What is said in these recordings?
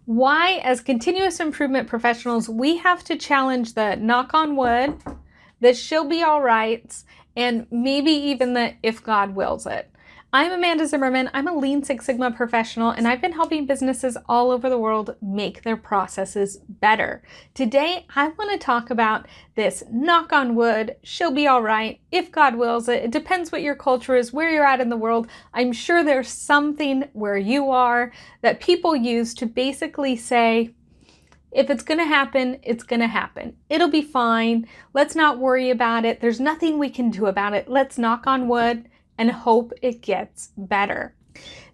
Why, as continuous improvement professionals, we have to challenge the knock on wood, the she'll be all right, and maybe even the if God wills it. I'm Amanda Zimmerman. I'm a Lean Six Sigma professional, and I've been helping businesses all over the world make their processes better. Today, I want to talk about this knock on wood, she'll be all right, if God wills it. It depends what your culture is, where you're at in the world. I'm sure there's something where you are that people use to basically say, if it's going to happen, it's going to happen. It'll be fine. Let's not worry about it. There's nothing we can do about it. Let's knock on wood and hope it gets better.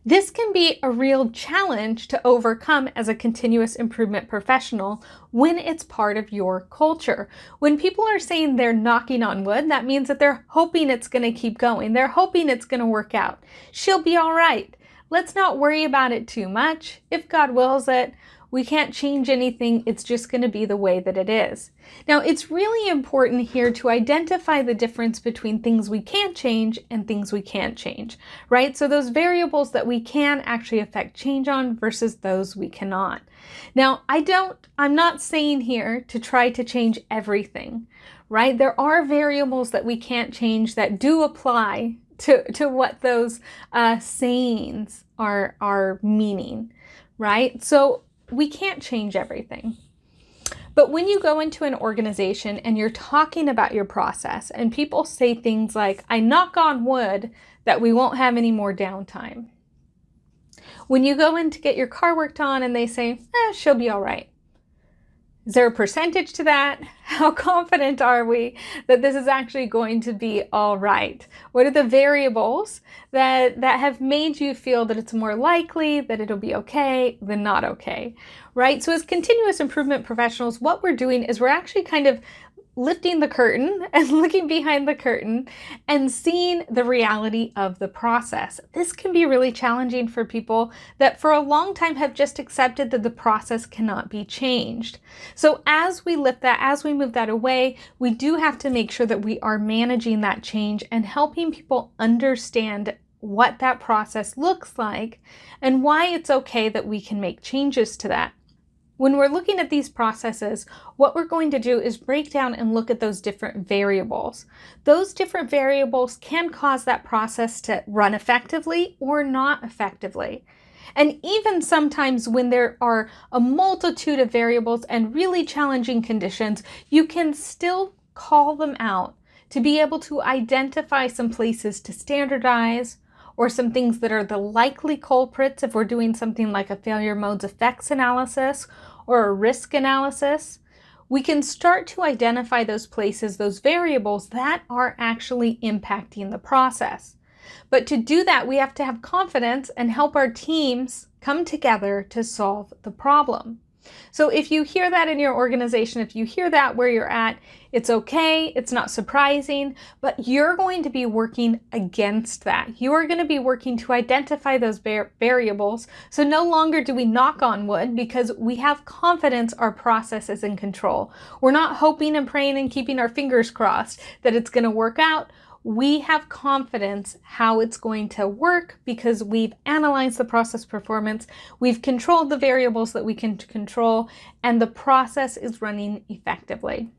This can be a real challenge to overcome as a continuous improvement professional when it's part of your culture. When people are saying they're knocking on wood, that means that they're hoping it's going to keep going. They're hoping it's going to work out. She'll be all right. Let's not worry about it too much. If God wills it, we can't change anything. It's just going to be the way that it is. Now, it's really important here to identify the difference between things we can change and things we can't change, right? So those variables that we can actually affect change on versus those we cannot. Now, I'm not saying here to try to change everything, right? There are variables that we can't change that do apply to what those sayings are meaning, right? So we can't change everything. But when you go into an organization and you're talking about your process and people say things like, I knock on wood that we won't have any more downtime. When you go in to get your car worked on and they say, she'll be all right. Is there a percentage to that? How confident are we that this is actually going to be all right? What are the variables that have made you feel that it's more likely that it'll be okay than not okay, right? So as continuous improvement professionals, what we're doing is we're actually kind of lifting the curtain and looking behind the curtain and seeing the reality of the process. This can be really challenging for people that for a long time have just accepted that the process cannot be changed. So as we lift that, as we move that away, we do have to make sure that we are managing that change and helping people understand what that process looks like and why it's okay that we can make changes to that. When we're looking at these processes, what we're going to do is break down and look at those different variables. Those different variables can cause that process to run effectively or not effectively. And even sometimes when there are a multitude of variables and really challenging conditions, you can still call them out to be able to identify some places to standardize or some things that are the likely culprits if we're doing something like a failure modes effects analysis or a risk analysis. We can start to identify those places, those variables that are actually impacting the process. But to do that, we have to have confidence and help our teams come together to solve the problem. So if you hear that in your organization, if you hear that where you're at, it's okay, it's not surprising, but you're going to be working against that. You are going to be working to identify those variables. So no longer do we knock on wood because we have confidence our process is in control. We're not hoping and praying and keeping our fingers crossed that it's going to work out. We have confidence how it's going to work because we've analyzed the process performance, we've controlled the variables that we can control, and the process is running effectively.